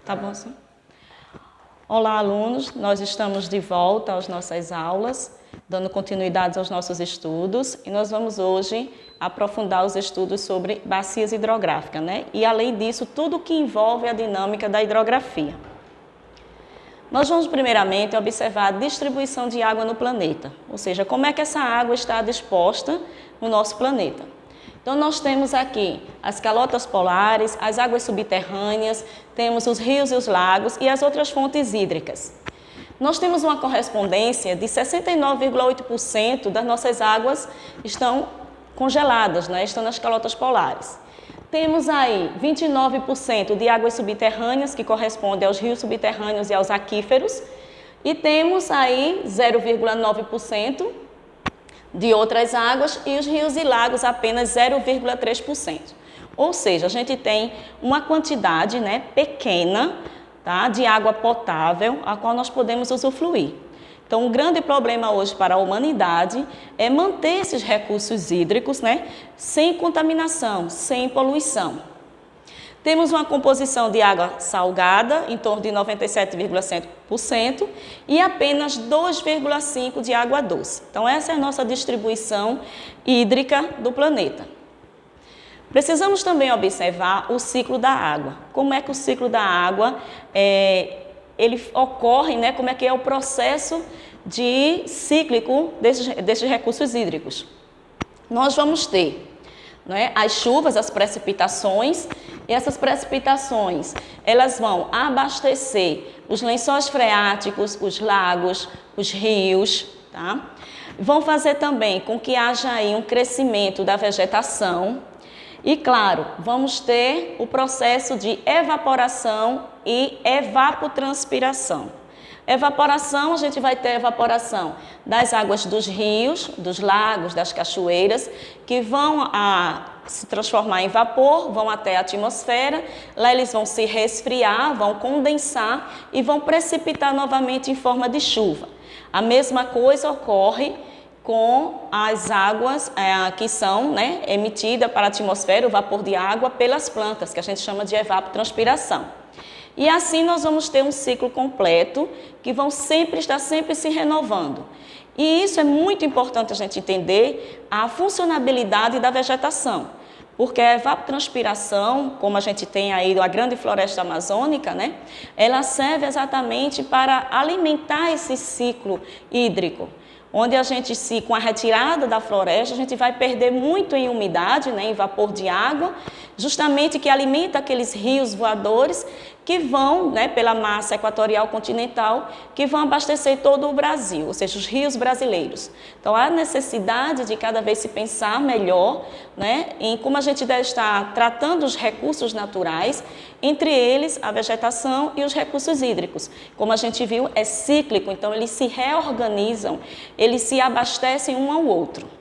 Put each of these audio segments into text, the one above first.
Tá bom, sim? Olá, alunos. Nós estamos de volta às nossas aulas, dando continuidade aos nossos estudos. E nós vamos hoje aprofundar os estudos sobre bacias hidrográficas, né? E, além disso, tudo que envolve a dinâmica da hidrografia. Nós vamos, primeiramente, observar a distribuição de água no planeta. Ou seja, como é que essa água está disposta no nosso planeta. Então, nós temos aqui as calotas polares, as águas subterrâneas, temos os rios e os lagos e as outras fontes hídricas. Nós temos uma correspondência de 69,8% das nossas águas estão congeladas, né? Estão nas calotas polares. Temos aí 29% de águas subterrâneas, que corresponde aos rios subterrâneos e aos aquíferos, e temos aí 0,9% de outras águas e os rios e lagos apenas 0,3%. Ou seja, a gente tem uma quantidade, né, pequena, tá, de água potável a qual nós podemos usufruir. Então, um grande problema hoje para a humanidade é manter esses recursos hídricos, né, sem contaminação, sem poluição. Temos uma composição de água salgada, em torno de 97,7%, e apenas 2,5% de água doce. Então, essa é a nossa distribuição hídrica do planeta. Precisamos também observar o ciclo da água. Como é que o ciclo da água ele ocorre, né? Como é que é o processo cíclico desses recursos hídricos? Nós vamos ter, né, as chuvas, as precipitações, e essas precipitações elas vão abastecer os lençóis freáticos, os lagos, os rios, tá? Vão fazer também com que haja aí um crescimento da vegetação e, claro, vamos ter o processo de evaporação e evapotranspiração. Evaporação, a gente vai ter evaporação das águas dos rios, dos lagos, das cachoeiras, que vão se transformar em vapor, vão até a atmosfera, lá eles vão se resfriar, vão condensar e vão precipitar novamente em forma de chuva. A mesma coisa ocorre com as águas que são, né, emitidas para a atmosfera, o vapor de água, pelas plantas, que a gente chama de evapotranspiração. E assim nós vamos ter um ciclo completo que vão estar sempre se renovando. E isso é muito importante a gente entender a funcionalidade da vegetação, porque a evapotranspiração, como a gente tem aí a grande floresta amazônica, né, ela serve exatamente para alimentar esse ciclo hídrico, onde a gente, com a retirada da floresta, a gente vai perder muito em umidade, né, em vapor de água, justamente que alimenta aqueles rios voadores que vão, né, pela massa equatorial continental, que vão abastecer todo o Brasil, ou seja, os rios brasileiros. Então, há necessidade de cada vez se pensar melhor, né, em como a gente deve estar tratando os recursos naturais, entre eles a vegetação e os recursos hídricos. Como a gente viu, é cíclico, então eles se reorganizam, eles se abastecem um ao outro.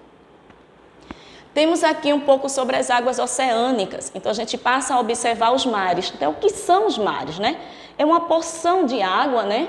Temos aqui um pouco sobre as águas oceânicas, então a gente passa a observar os mares. Então, o que são os mares, né? É uma porção de água, né,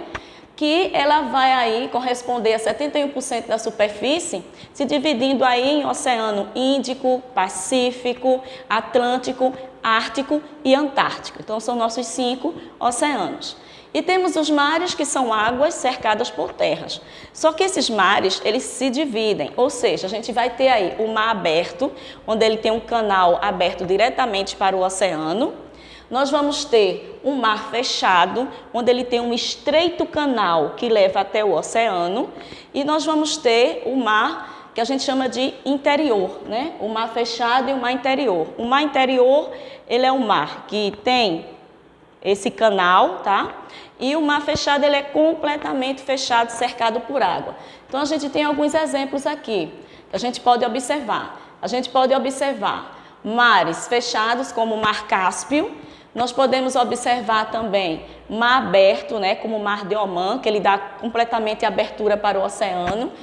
que ela vai aí corresponder a 71% da superfície, se dividindo aí em Oceano Índico, Pacífico, Atlântico, Ártico e Antártico. Então, são nossos 5 oceanos. E temos os mares, que são águas cercadas por terras. Só que esses mares, eles se dividem, ou seja, a gente vai ter aí o mar aberto, onde ele tem um canal aberto diretamente para o oceano. Nós vamos ter um mar fechado, onde ele tem um estreito canal que leva até o oceano. E nós vamos ter o mar que a gente chama de interior, né? O mar fechado e o mar interior. O mar interior, ele é um mar que tem esse canal, tá? E o mar fechado, ele é completamente fechado, cercado por água. Então, a gente tem alguns exemplos aqui que a gente pode observar. A gente pode observar mares fechados, como o Mar Cáspio. Nós podemos observar também mar aberto, né, como o Mar de Omã, que ele dá completamente abertura para o oceano.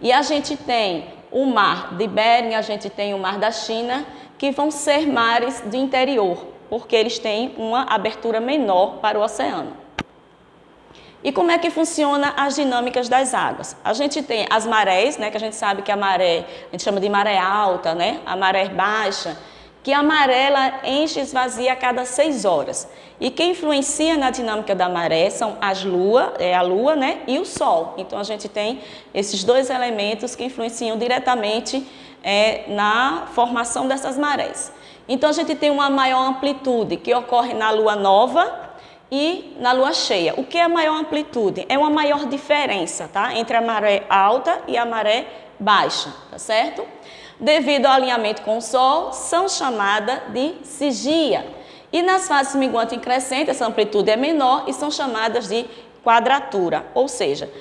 E a gente tem o Mar de Bering, a gente tem o Mar da China, que vão ser mares de interior, porque eles têm uma abertura menor para o oceano. E como é que funciona as dinâmicas das águas? A gente tem as marés, né, que a gente sabe que a maré, a gente chama de maré alta, né, a maré baixa, que a maré ela enche e esvazia a cada 6 horas. E quem influencia na dinâmica da maré são a Lua, né, e o Sol. Então, a gente tem esses dois elementos que influenciam diretamente na formação dessas marés. Então, a gente tem uma maior amplitude que ocorre na Lua nova e na Lua cheia. O que é a maior amplitude? É uma maior diferença, tá, entre a maré alta e a maré baixa, tá certo? Devido ao alinhamento com o Sol, são chamadas de sigia. E nas fases minguante e crescente, essa amplitude é menor e são chamadas de quadratura. Ou seja,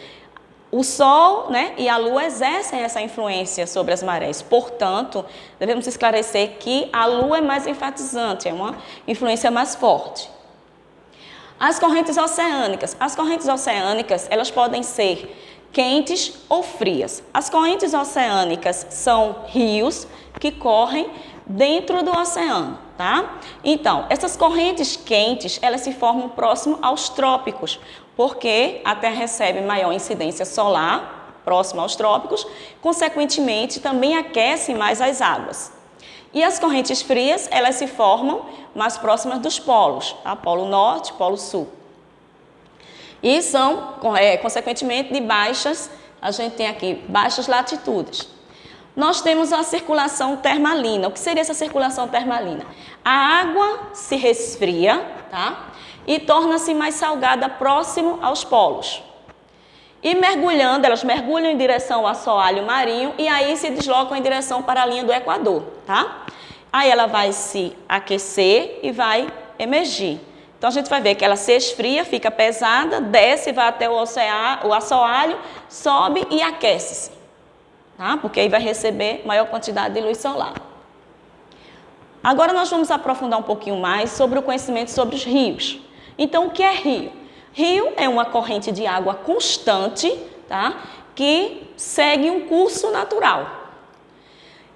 o Sol, né, e a Lua exercem essa influência sobre as marés. Portanto, devemos esclarecer que a Lua é mais enfatizante, é uma influência mais forte. As correntes oceânicas. As correntes oceânicas, elas podem ser quentes ou frias. As correntes oceânicas são rios que correm dentro do oceano, tá? Então, essas correntes quentes, elas se formam próximo aos trópicos, porque a Terra recebe maior incidência solar, próximo aos trópicos, consequentemente, também aquece mais as águas. E as correntes frias, elas se formam mais próximas dos polos, tá? Polo Norte, Polo Sul. E são, consequentemente, de baixas, a gente tem aqui baixas latitudes. Nós temos a circulação termalina. O que seria essa circulação termalina? A água se resfria, tá? E torna-se mais salgada próximo aos polos. E mergulhando, elas mergulham em direção ao assoalho marinho e aí se deslocam em direção para a linha do Equador, tá? Aí ela vai se aquecer e vai emergir. Então, a gente vai ver que ela se esfria, fica pesada, desce, vai até o assoalho, sobe e aquece-se, tá? Porque aí vai receber maior quantidade de luz solar. Agora, nós vamos aprofundar um pouquinho mais sobre o conhecimento sobre os rios. Então, o que é rio? Rio é uma corrente de água constante, tá? Que segue um curso natural.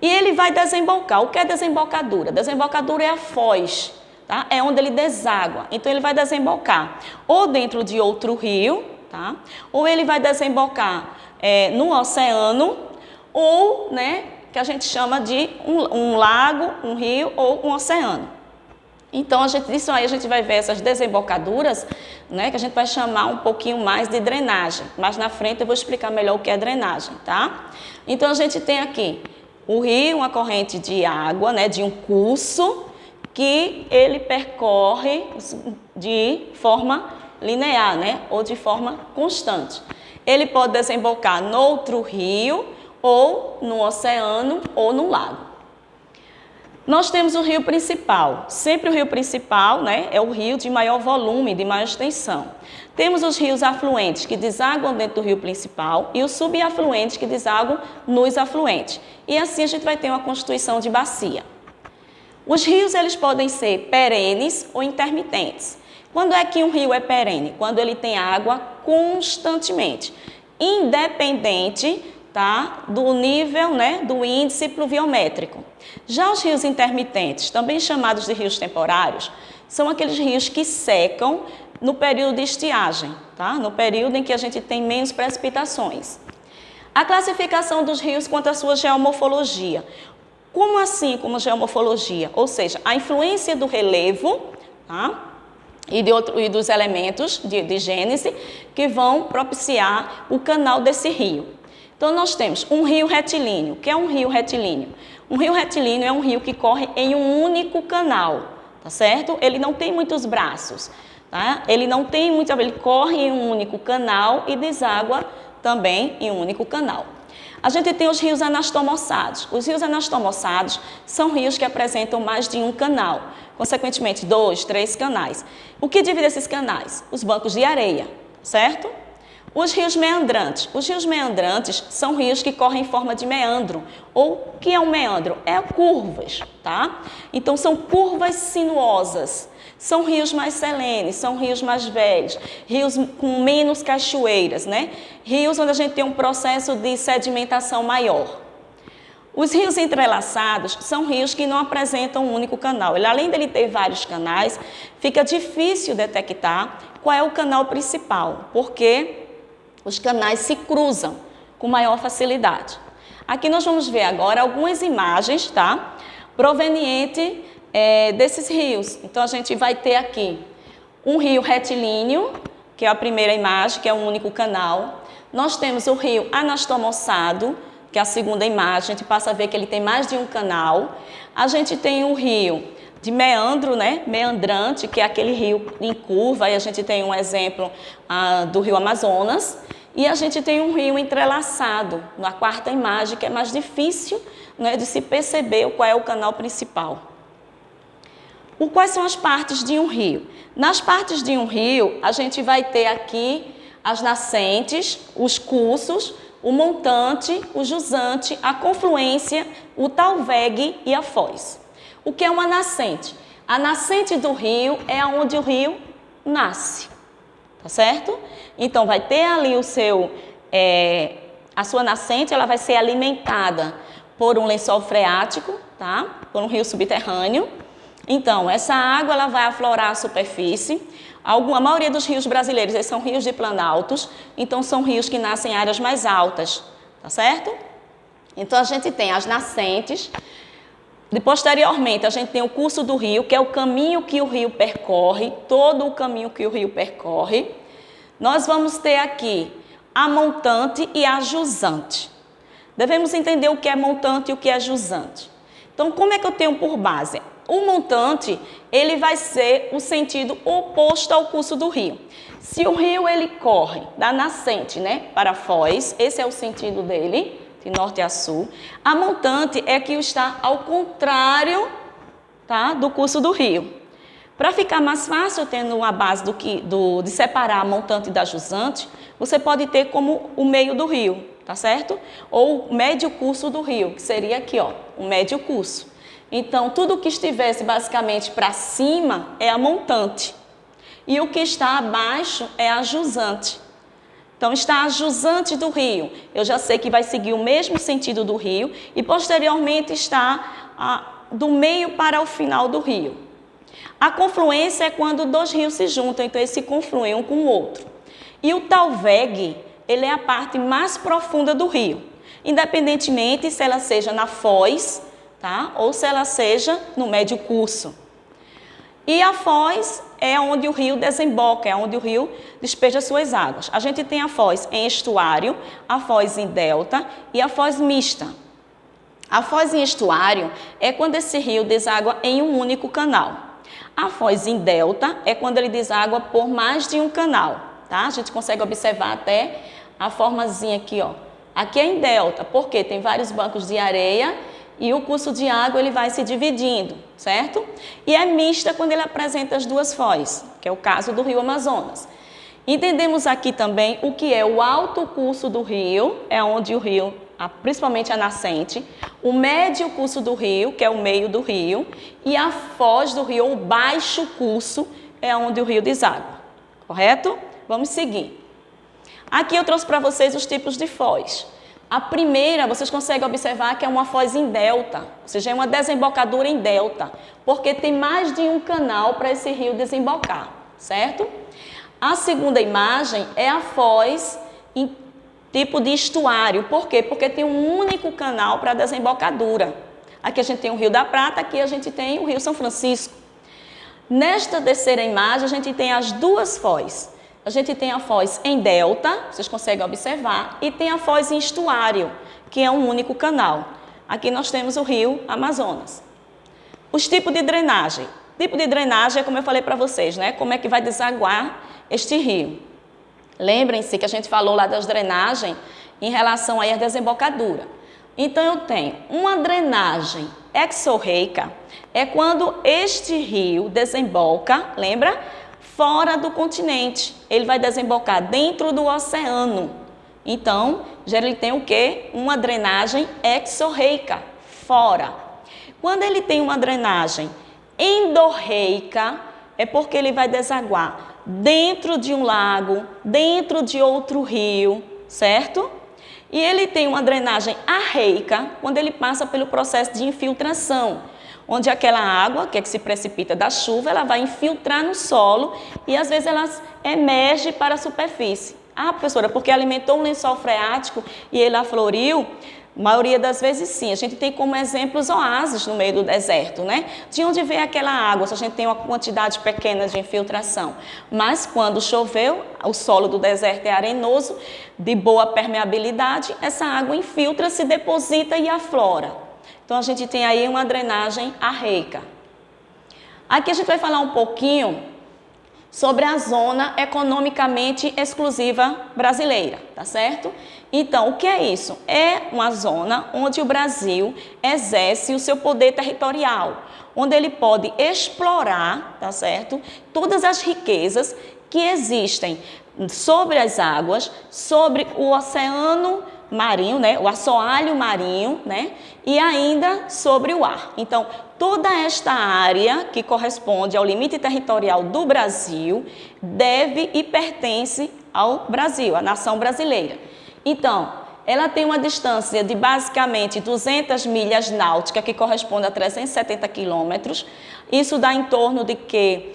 E ele vai desembocar. O que é desembocadura? Desembocadura é a foz, tá? É onde ele deságua. Então, ele vai desembocar ou dentro de outro rio, tá? Ou ele vai desembocar no oceano, ou, né, que a gente chama de um lago, um rio ou um oceano. Então, disso aí a gente vai ver essas desembocaduras, né, que a gente vai chamar um pouquinho mais de drenagem. Mais na frente eu vou explicar melhor o que é drenagem, tá? Então, a gente tem aqui o rio, uma corrente de água, né, de um curso, que ele percorre de forma linear, né, ou de forma constante. Ele pode desembocar no outro rio, ou no oceano, ou no lago. Nós temos o rio principal. Sempre o rio principal, né, é o rio de maior volume, de maior extensão. Temos os rios afluentes, que desaguam dentro do rio principal, e os subafluentes, que desaguam nos afluentes. E assim a gente vai ter uma constituição de bacia. Os rios, eles podem ser perenes ou intermitentes. Quando é que um rio é perene? Quando ele tem água constantemente, independente, tá, do nível, né, do índice pluviométrico. Já os rios intermitentes, também chamados de rios temporários, são aqueles rios que secam no período de estiagem, tá? No período em que a gente tem menos precipitações. A classificação dos rios quanto à sua geomorfologia. Como assim, como geomorfologia? Ou seja, a influência do relevo, tá? E dos elementos de gênese que vão propiciar o canal desse rio. Então, nós temos um rio retilíneo. O que é um rio retilíneo? Um rio retilíneo é um rio que corre em um único canal, tá certo? Ele não tem muitos braços, tá? Ele corre em um único canal e deságua também em um único canal. A gente tem os rios anastomossados. Os rios anastomossados são rios que apresentam mais de um canal, consequentemente 2, 3 canais. O que divide esses canais? Os bancos de areia, certo? Os rios meandrantes. Os rios meandrantes são rios que correm em forma de meandro. Ou o que é um meandro? É curvas, tá? Então, são curvas sinuosas. São rios mais selenes, são rios mais velhos, rios com menos cachoeiras, né? Rios onde a gente tem um processo de sedimentação maior. Os rios entrelaçados são rios que não apresentam um único canal. Além dele ter vários canais, fica difícil detectar qual é o canal principal, porque os canais se cruzam com maior facilidade. Aqui nós vamos ver agora algumas imagens, tá? proveniente desses rios. Então, a gente vai ter aqui um rio retilíneo, que é a primeira imagem, que é um único canal. Nós temos o rio anastomossado, que é a segunda imagem, a gente passa a ver que ele tem mais de um canal. A gente tem o rio de meandro, né? Meandrante, que é aquele rio em curva, e a gente tem um exemplo do rio Amazonas. E a gente tem um rio entrelaçado, na quarta imagem, que é mais difícil, né, de se perceber qual é o canal principal. Quais são as partes de um rio? Nas partes de um rio, a gente vai ter aqui as nascentes, os cursos, o montante, o jusante, a confluência, o talvegue e a foz. O que é uma nascente? A nascente do rio é onde o rio nasce, tá certo? Então, vai ter ali a sua nascente, ela vai ser alimentada por um lençol freático, tá? Por um rio subterrâneo. Então, essa água ela vai aflorar a superfície. A maioria dos rios brasileiros eles são rios de planaltos, então são rios que nascem em áreas mais altas, tá certo? Então, a gente tem as nascentes. Posteriormente, a gente tem o curso do rio, que é o caminho que o rio percorre, todo o caminho que o rio percorre. Nós vamos ter aqui a montante e a jusante. Devemos entender o que é montante e o que é jusante. Então, como é que eu tenho por base? O montante, ele vai ser o sentido oposto ao curso do rio. Se o rio ele corre da nascente, né, para a foz, esse é o sentido dele, de norte a sul. A montante é que está ao contrário, tá, do curso do rio. Para ficar mais fácil, tendo uma base de separar a montante da jusante, você pode ter como o meio do rio, tá certo? Ou o médio curso do rio, que seria aqui, ó, o médio curso. Então, tudo que estivesse basicamente para cima é a montante. E o que está abaixo é a jusante. Então, está a jusante do rio. Eu já sei que vai seguir o mesmo sentido do rio. E, posteriormente, está do meio para o final do rio. A confluência é quando dois rios se juntam. Então, eles se confluem um com o outro. E o talvegue, ele é a parte mais profunda do rio. Independentemente se ela seja na foz, tá? Ou se ela seja no médio curso. E a foz é onde o rio desemboca, é onde o rio despeja suas águas. A gente tem a foz em estuário, a foz em delta e a foz mista. A foz em estuário é quando esse rio deságua em um único canal. A foz em delta é quando ele deságua por mais de um canal, tá? A gente consegue observar até a formazinha aqui, ó. Aqui é em delta, porque tem vários bancos de areia e o curso de água ele vai se dividindo, certo? E é mista quando ele apresenta as duas foz, que é o caso do rio Amazonas. Entendemos aqui também o que é o alto curso do rio, é onde o rio, principalmente a nascente, o médio curso do rio, que é o meio do rio, e a foz do rio, o baixo curso, é onde o rio deságua, correto? Vamos seguir. Aqui eu trouxe para vocês os tipos de foz. A primeira, vocês conseguem observar que é uma foz em delta, ou seja, é uma desembocadura em delta, porque tem mais de um canal para esse rio desembocar, certo? A segunda imagem é a foz em tipo de estuário. Por quê? Porque tem um único canal para a desembocadura. Aqui a gente tem o Rio da Prata, aqui a gente tem o Rio São Francisco. Nesta terceira imagem, a gente tem as duas foz. A gente tem a foz em delta, vocês conseguem observar, e tem a foz em estuário, que é um único canal. Aqui nós temos o rio Amazonas. Os tipos de drenagem. O tipo de drenagem é como eu falei para vocês, né? Como é que vai desaguar este rio. Lembrem-se que a gente falou lá das drenagens em relação aí à desembocadura. Então, eu tenho uma drenagem exorreica, é quando este rio desemboca, lembra? Fora do continente. Ele vai desembocar dentro do oceano. Então, ele tem o quê? Uma drenagem exorreica, fora. Quando ele tem uma drenagem endorreica, é porque ele vai desaguar dentro de um lago, dentro de outro rio, certo? E ele tem uma drenagem arreica, quando ele passa pelo processo de infiltração, onde aquela água, que se precipita da chuva, ela vai infiltrar no solo e às vezes ela emerge para a superfície. Ah, professora, porque alimentou um lençol freático e ele afloriu? Maioria das vezes sim. A gente tem como exemplos oásis no meio do deserto, né? De onde vem aquela água? Se a gente tem uma quantidade pequena de infiltração. Mas quando choveu, o solo do deserto é arenoso, de boa permeabilidade, essa água infiltra, se deposita e aflora. Então a gente tem aí uma drenagem arreica. Aqui a gente vai falar um pouquinho sobre a zona economicamente exclusiva brasileira, tá certo? Então, o que é isso? É uma zona onde o Brasil exerce o seu poder territorial, onde ele pode explorar, tá certo? Todas as riquezas que existem sobre as águas, sobre o oceano marinho, né? O assoalho marinho, né? E ainda sobre o ar. Então, toda esta área que corresponde ao limite territorial do Brasil deve e pertence ao Brasil, à nação brasileira. Então, ela tem uma distância de basicamente 200 milhas náuticas, que corresponde a 370 quilômetros. Isso dá em torno de quê?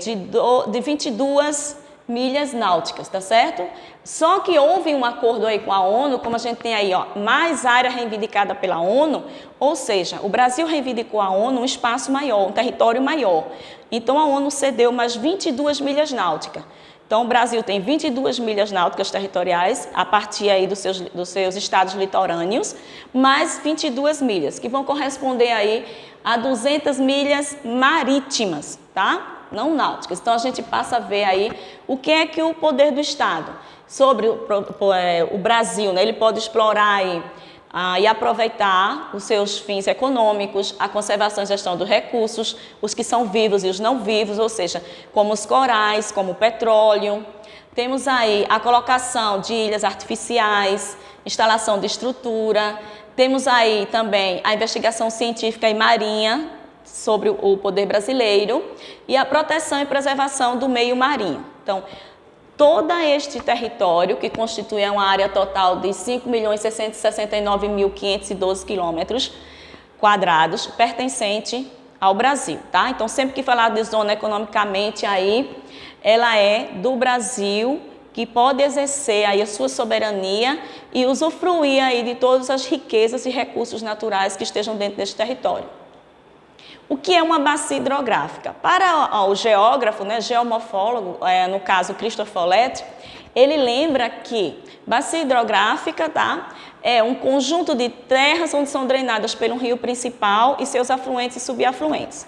De 22 milhas náuticas, tá certo? Só que houve um acordo aí com a ONU, como a gente tem aí, ó, mais área reivindicada pela ONU, ou seja, o Brasil reivindicou à ONU um espaço maior, um território maior. Então a ONU cedeu mais 22 milhas náuticas. Então o Brasil tem 22 milhas náuticas territoriais, a partir aí dos seus estados litorâneos, mais 22 milhas, que vão corresponder aí a 200 milhas marítimas, tá? Não náuticas. Então a gente passa a ver aí o que é que o poder do Estado sobre o Brasil, né? Ele pode explorar e aproveitar os seus fins econômicos, a conservação e gestão dos recursos, os que são vivos e os não vivos, ou seja, como os corais, como o petróleo. Temos aí a colocação de ilhas artificiais, instalação de estrutura. Temos aí também a investigação científica e marinha sobre o poder brasileiro e a proteção e preservação do meio marinho. Então, todo este território, que constitui uma área total de 5.669.512 quilômetros quadrados, pertencente ao Brasil, tá? Então, sempre que falar de zona economicamente aí, ela é do Brasil, que pode exercer aí a sua soberania e usufruir aí de todas as riquezas e recursos naturais que estejam dentro deste território. O que é uma bacia hidrográfica? Para o geógrafo, né, geomorfólogo, no caso Christophe Follet, ele lembra que bacia hidrográfica, tá, é um conjunto de terras onde são drenadas pelo rio principal e seus afluentes e subafluentes.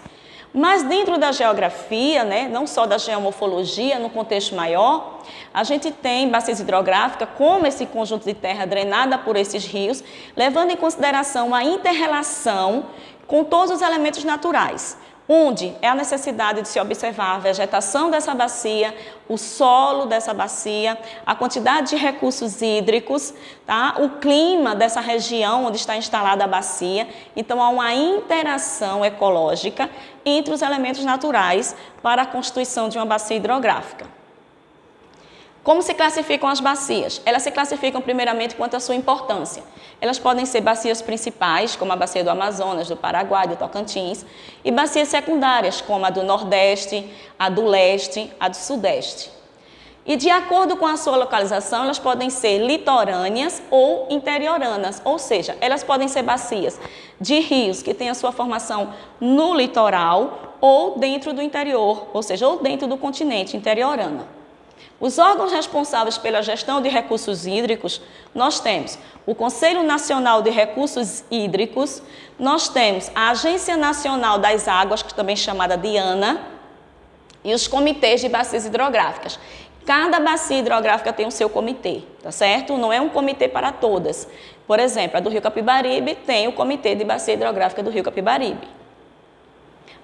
Mas dentro da geografia, né, não só da geomorfologia, no contexto maior, a gente tem bacias hidrográficas como esse conjunto de terra drenada por esses rios, levando em consideração a inter-relação com todos os elementos naturais, onde é a necessidade de se observar a vegetação dessa bacia, o solo dessa bacia, a quantidade de recursos hídricos, tá? O clima dessa região onde está instalada a bacia. Então, há uma interação ecológica entre os elementos naturais para a constituição de uma bacia hidrográfica. Como se classificam as bacias? Elas se classificam primeiramente quanto à sua importância. Elas podem ser bacias principais, como a bacia do Amazonas, do Paraguai, do Tocantins, e bacias secundárias, como a do Nordeste, a do Leste, a do Sudeste. E de acordo com a sua localização, elas podem ser litorâneas ou interioranas, ou seja, elas podem ser bacias de rios que têm a sua formação no litoral ou dentro do interior, ou seja, ou dentro do continente interiorana. Os órgãos responsáveis pela gestão de recursos hídricos, nós temos o Conselho Nacional de Recursos Hídricos, nós temos a Agência Nacional das Águas, que também é chamada de ANA, e os comitês de bacias hidrográficas. Cada bacia hidrográfica tem o seu comitê, tá certo? Não é um comitê para todas. Por exemplo, a do Rio Capibaribe tem o Comitê de Bacia Hidrográfica do Rio Capibaribe.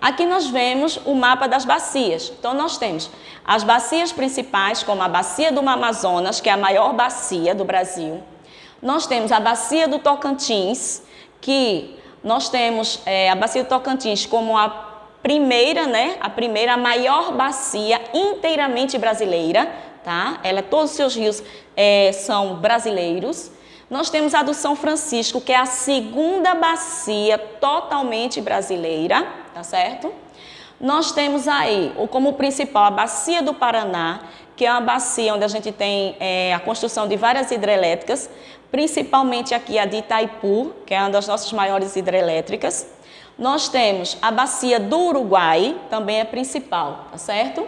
Aqui nós vemos o mapa das bacias. Então, nós temos as bacias principais, como a Bacia do Amazonas, que é a maior bacia do Brasil. Nós temos a Bacia do Tocantins, que nós temos a Bacia do Tocantins como a primeira, né? A maior bacia inteiramente brasileira, tá? Todos os seus rios são brasileiros. Nós temos a do São Francisco, que é a segunda bacia totalmente brasileira, tá certo? Nós temos aí, como principal, a Bacia do Paraná, que é uma bacia onde a gente tem a construção de várias hidrelétricas, principalmente aqui a de Itaipu, que é uma das nossas maiores hidrelétricas. Nós temos a Bacia do Uruguai, também é principal, tá certo?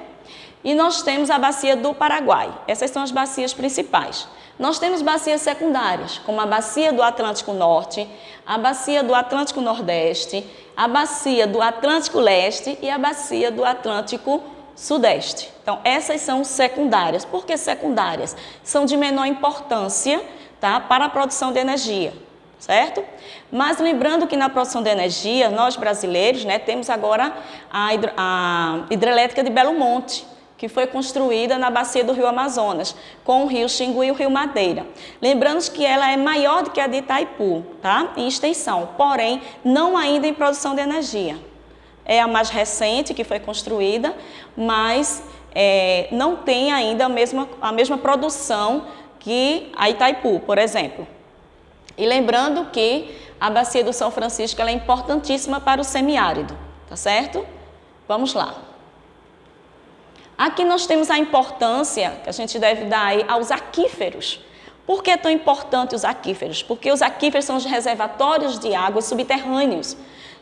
E nós temos a Bacia do Paraguai. Essas são as bacias principais. Nós temos bacias secundárias, como a Bacia do Atlântico Norte, a Bacia do Atlântico Nordeste, a Bacia do Atlântico Leste e a Bacia do Atlântico Sudeste. Então, essas são secundárias. Por que secundárias? São de menor importância, tá, para a produção de energia, certo? Mas lembrando que na produção de energia, nós brasileiros, né, temos agora a hidrelétrica de Belo Monte, que foi construída na bacia do Rio Amazonas, com o Rio Xingu e o Rio Madeira. Lembrando que ela é maior do que a de Itaipu, tá? Em extensão, porém, não ainda em produção de energia. É a mais recente que foi construída, mas não tem ainda a mesma produção que a Itaipu, por exemplo. E lembrando que a bacia do São Francisco ela é importantíssima para o semiárido, tá certo? Vamos lá. Aqui nós temos a importância que a gente deve dar aí aos aquíferos. Por que é tão importante os aquíferos? Porque os aquíferos são os reservatórios de água subterrâneos.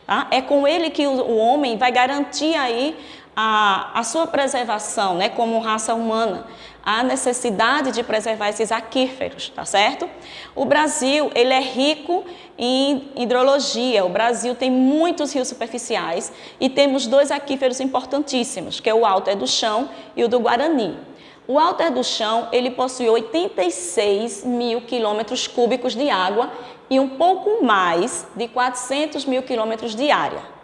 Tá? É com ele que o homem vai garantir aí a sua preservação, né, como raça humana, a necessidade de preservar esses aquíferos, tá certo? O Brasil, ele é rico em hidrologia, o Brasil tem muitos rios superficiais e temos dois aquíferos importantíssimos, que é o Alto do Chão e o do Guarani. O Alto do Chão, ele possui 86 mil quilômetros cúbicos de água e um pouco mais de 400 mil quilômetros de área.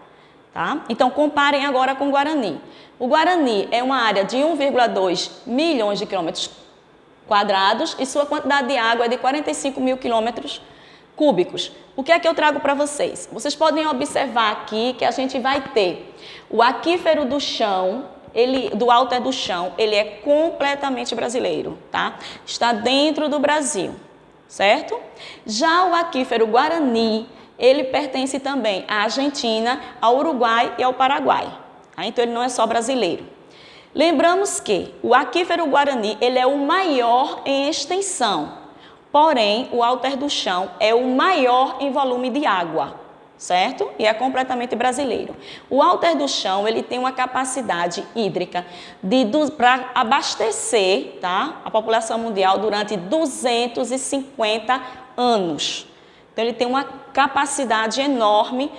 Tá? Então, comparem agora com o Guarani. O Guarani é uma área de 1,2 milhões de quilômetros quadrados e sua quantidade de água é de 45 mil quilômetros cúbicos. O que é que eu trago para vocês? Vocês podem observar aqui que a gente vai ter o aquífero do chão, do Alto do Chão, ele é completamente brasileiro, tá? Está dentro do Brasil, certo? Já o aquífero Guarani, ele pertence também à Argentina, ao Uruguai e ao Paraguai. Tá? Então, ele não é só brasileiro. Lembramos que o aquífero Guarani ele é o maior em extensão, porém, o Alto do Chão é o maior em volume de água, certo? E é completamente brasileiro. O Alto do Chão ele tem uma capacidade hídrica para abastecer, tá, a população mundial durante 250 anos. Então, ele tem uma capacidade enorme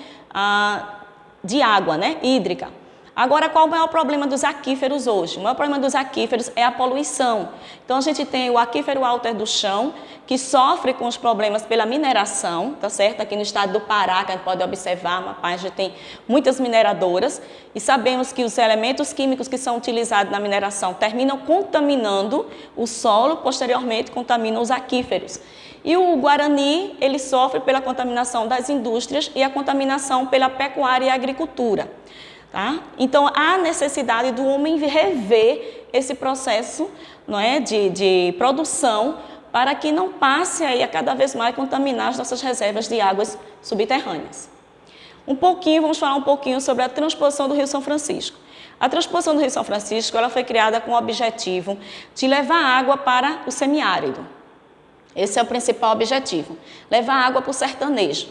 de água, né, hídrica. Agora, qual é o maior problema dos aquíferos hoje? O maior problema dos aquíferos é a poluição. Então, a gente tem o aquífero Alto do Chão, que sofre com os problemas pela mineração, tá certo? Aqui no estado do Pará, que a gente pode observar, a gente tem muitas mineradoras, e sabemos que os elementos químicos que são utilizados na mineração terminam contaminando o solo, posteriormente contaminam os aquíferos. E o Guarani, ele sofre pela contaminação das indústrias e a contaminação pela pecuária e agricultura. Tá? Então, há necessidade do homem rever esse processo, não é, de produção para que não passe aí a cada vez mais contaminar as nossas reservas de águas subterrâneas. Vamos falar um pouquinho sobre a transposição do Rio São Francisco. A transposição do Rio São Francisco ela foi criada com o objetivo de levar água para o semiárido. Esse é o principal objetivo, levar água para o sertanejo.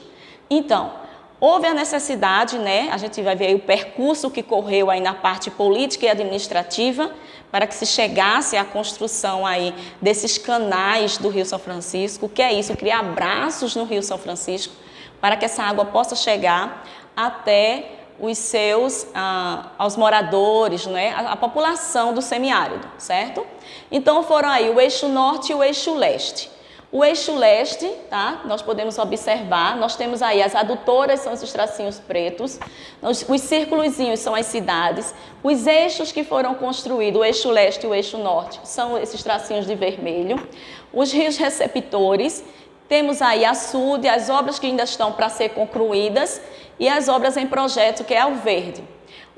Então, houve a necessidade, né, a gente vai ver aí o percurso que correu aí na parte política e administrativa para que se chegasse à construção aí desses canais do Rio São Francisco, que é isso, criar braços no Rio São Francisco para que essa água possa chegar até aos moradores, né, a população do semiárido, certo? Então foram aí o eixo norte e o eixo leste. O eixo leste, tá? Nós podemos observar, nós temos aí as adutoras, são esses tracinhos pretos, os círculozinhos são as cidades, os eixos que foram construídos, o eixo leste e o eixo norte, são esses tracinhos de vermelho, os rios receptores, temos aí açude, as obras que ainda estão para ser concluídas e as obras em projeto, que é o verde.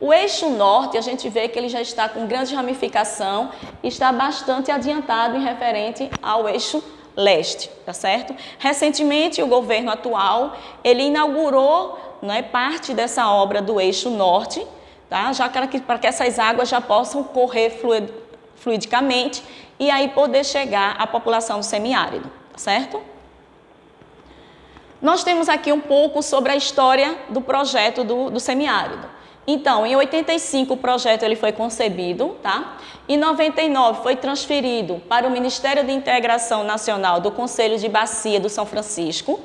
O eixo norte, a gente vê que ele já está com grande ramificação e está bastante adiantado em referente ao eixo leste, tá certo? Recentemente, o governo atual, ele inaugurou, né, parte dessa obra do eixo norte, tá? Já para que essas águas já possam correr fluidicamente e aí poder chegar à população do semiárido, tá certo? Nós temos aqui um pouco sobre a história do projeto do semiárido. Então, em 85 o projeto ele foi concebido, tá? Em 99 foi transferido para o Ministério de Integração Nacional do Conselho de Bacia do São Francisco.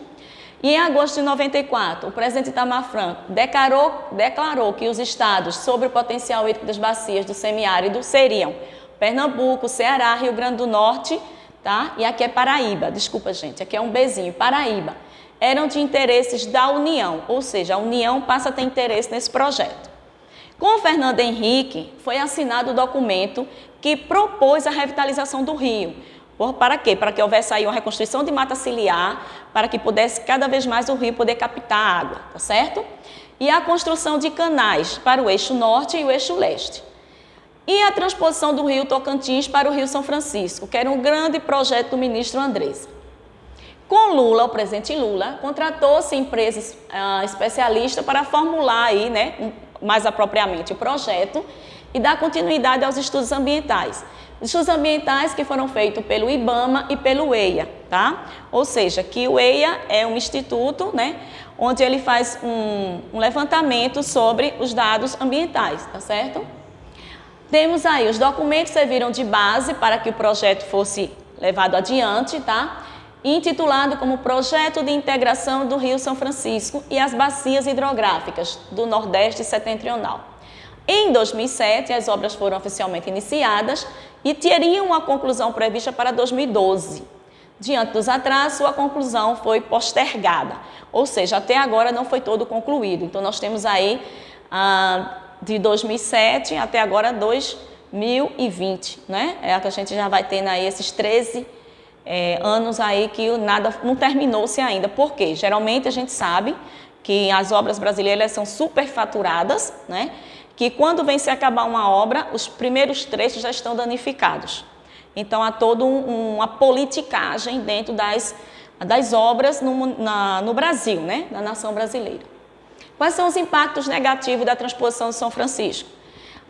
E em agosto de 94, o presidente Itamar Franco declarou que os estados sobre o potencial hídrico das bacias do semiárido seriam Pernambuco, Ceará, Rio Grande do Norte, tá? E aqui é Paraíba, desculpa gente, aqui é um Bzinho, Paraíba. Eram de interesses da União, ou seja, a União passa a ter interesse nesse projeto. Com o Fernando Henrique, foi assinado o documento que propôs a revitalização do rio. Para quê? Para que houvesse aí uma reconstrução de mata ciliar, para que pudesse cada vez mais o rio poder captar água, tá certo? E a construção de canais para o eixo norte e o eixo leste. E a transposição do rio Tocantins para o rio São Francisco, que era um grande projeto do ministro Andressa. Com Lula, o presidente Lula, contratou-se empresas especialistas para formular aí, né, mais apropriadamente o projeto e dar continuidade aos estudos ambientais. Estudos ambientais que foram feitos pelo IBAMA e pelo EIA, tá? Ou seja, que o EIA é um instituto, né, onde ele faz um levantamento sobre os dados ambientais, tá certo? Temos aí, os documentos serviram de base para que o projeto fosse levado adiante, tá? Intitulado como Projeto de Integração do Rio São Francisco e as Bacias Hidrográficas do Nordeste Setentrional. Em 2007, as obras foram oficialmente iniciadas e teriam uma conclusão prevista para 2012. Diante dos atrasos, a conclusão foi postergada, ou seja, até agora não foi todo concluído. Então, nós temos aí de 2007 até agora 2020, né? É a que a gente já vai tendo aí esses 13 anos aí que nada não terminou-se ainda. Por quê? Geralmente a gente sabe que as obras brasileiras são superfaturadas, né? Que quando vem se acabar uma obra, os primeiros trechos já estão danificados. Então, há toda uma politicagem dentro das obras no Brasil, né? Da nação brasileira. Quais são os impactos negativos da transposição de São Francisco?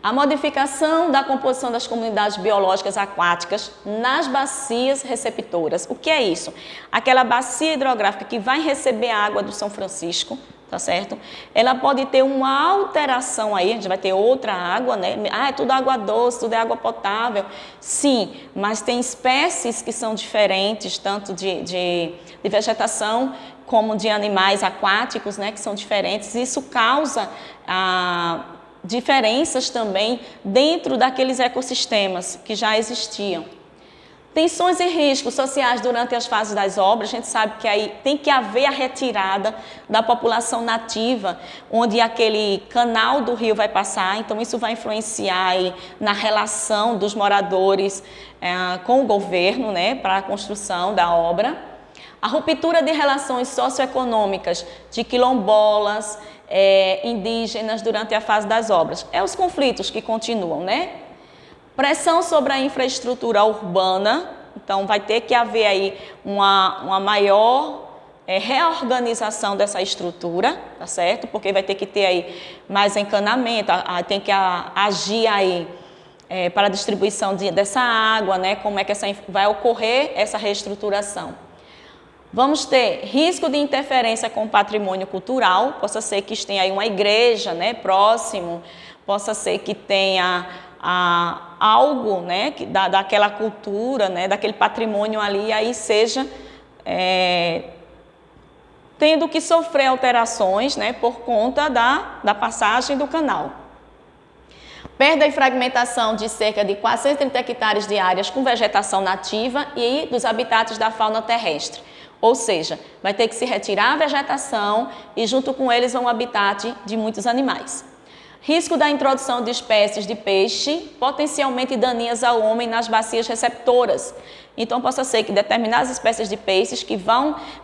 A modificação da composição das comunidades biológicas aquáticas nas bacias receptoras. O que é isso? Aquela bacia hidrográfica que vai receber a água do São Francisco, tá certo? Ela pode ter uma alteração aí, a gente vai ter outra água, né? Ah, é tudo água doce, tudo é água potável. Sim, mas tem espécies que são diferentes, tanto de vegetação como de animais aquáticos, né? Que são diferentes. Isso causa diferenças também dentro daqueles ecossistemas que já existiam. Tensões e riscos sociais durante as fases das obras, a gente sabe que aí tem que haver a retirada da população nativa, onde aquele canal do rio vai passar, então isso vai influenciar aí na relação dos moradores com o governo, né, para a construção da obra. A ruptura de relações socioeconômicas de quilombolas, indígenas durante a fase das obras. Os conflitos que continuam, né? Pressão sobre a infraestrutura urbana, então vai ter que haver aí uma maior reorganização dessa estrutura, tá certo? Porque vai ter que ter aí mais encanamento, tem que agir aí para a distribuição dessa água, né? Como é que vai ocorrer essa reestruturação? Vamos ter risco de interferência com o patrimônio cultural, possa ser que tenha aí uma igreja, né, próximo, possa ser que tenha algo, né, daquela cultura, né, daquele patrimônio ali, e aí seja tendo que sofrer alterações, né, por conta da passagem do canal. Perda e fragmentação de cerca de 430 hectares de áreas com vegetação nativa e dos habitats da fauna terrestre. Ou seja, vai ter que se retirar a vegetação e junto com eles um habitat de muitos animais. Risco da introdução de espécies de peixe potencialmente daninhas ao homem nas bacias receptoras. Então, possa ser que determinadas espécies de peixes que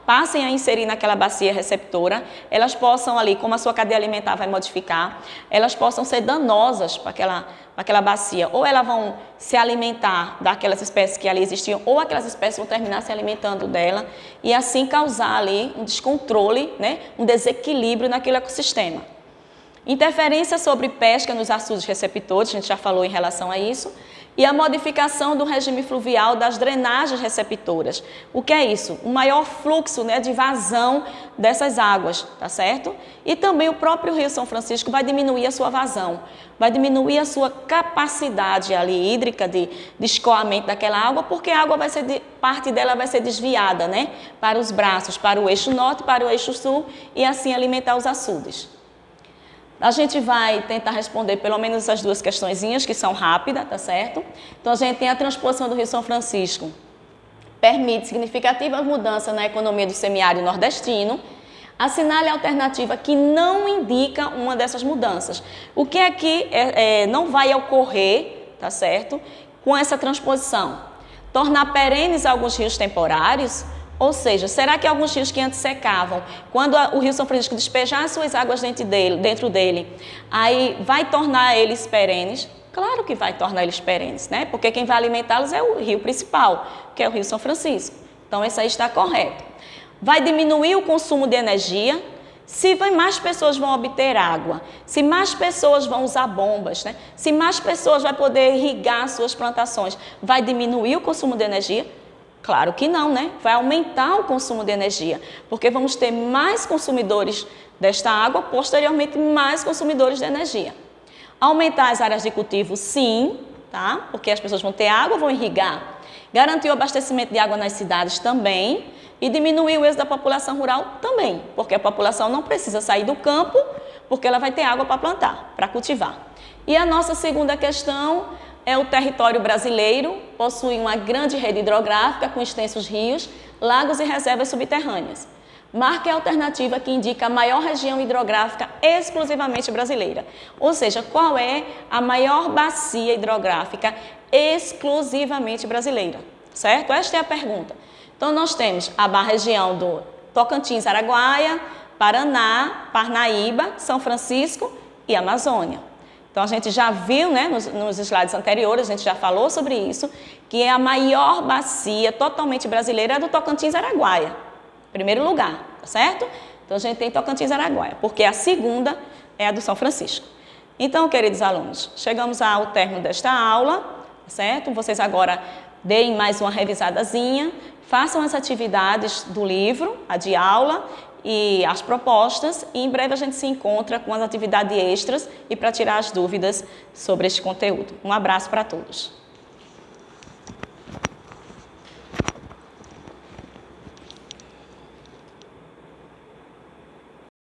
passem a inserir naquela bacia receptora, elas possam ali, como a sua cadeia alimentar vai modificar, elas possam ser danosas para aquela bacia. Ou elas vão se alimentar daquelas espécies que ali existiam, ou aquelas espécies vão terminar se alimentando dela e assim causar ali um descontrole, né, um desequilíbrio naquele ecossistema. Interferência sobre pesca nos açudes receptores, a gente já falou em relação a isso. E a modificação do regime fluvial das drenagens receptoras. O que é isso? Um maior fluxo, né, de vazão dessas águas, tá certo? E também o próprio Rio São Francisco vai diminuir a sua vazão, vai diminuir a sua capacidade ali hídrica de escoamento daquela água, porque a água parte dela vai ser desviada, né, para os braços, para o eixo norte, para o eixo sul e assim alimentar os açudes. A gente vai tentar responder pelo menos essas duas questõezinhas, que são rápidas, tá certo? Então, a gente tem a transposição do Rio São Francisco. Permite significativas mudanças na economia do semiárido nordestino. Assinale a alternativa que não indica uma dessas mudanças. O que é que não vai ocorrer, tá certo, com essa transposição? Tornar perenes alguns rios temporários. Ou seja, será que alguns rios que antes secavam, quando o Rio São Francisco despejar suas águas dentro dele, aí vai tornar eles perenes? Claro que vai tornar eles perenes, né? Porque quem vai alimentá-los é o rio principal, que é o Rio São Francisco. Então, isso aí está correto. Vai diminuir o consumo de energia. Se mais pessoas vão obter água, se mais pessoas vão usar bombas, né? Se mais pessoas vão poder irrigar suas plantações, vai diminuir o consumo de energia? Claro que não, né? Vai aumentar o consumo de energia, porque vamos ter mais consumidores desta água, posteriormente mais consumidores de energia. Aumentar as áreas de cultivo, sim, tá? Porque as pessoas vão ter água, vão irrigar. Garantir o abastecimento de água nas cidades também e diminuir o êxodo da população rural também, porque a população não precisa sair do campo, porque ela vai ter água para plantar, para cultivar. E a nossa segunda questão é o território brasileiro, possui uma grande rede hidrográfica com extensos rios, lagos e reservas subterrâneas. Marque a alternativa que indica a maior região hidrográfica exclusivamente brasileira. Ou seja, qual é a maior bacia hidrográfica exclusivamente brasileira? Certo? Esta é a pergunta. Então, nós temos a região do Tocantins, Araguaia, Paraná, Parnaíba, São Francisco e Amazônia. Então, a gente já viu, né, nos slides anteriores, a gente já falou sobre isso, que é a maior bacia totalmente brasileira é a do Tocantins-Araguaia, primeiro lugar, tá certo? Então, a gente tem Tocantins-Araguaia, porque a segunda é a do São Francisco. Então, queridos alunos, chegamos ao término desta aula, tá certo? Vocês agora deem mais uma revisadazinha, façam as atividades do livro, a de aula, e as propostas, e em breve a gente se encontra com as atividades extras e para tirar as dúvidas sobre este conteúdo. Um abraço para todos.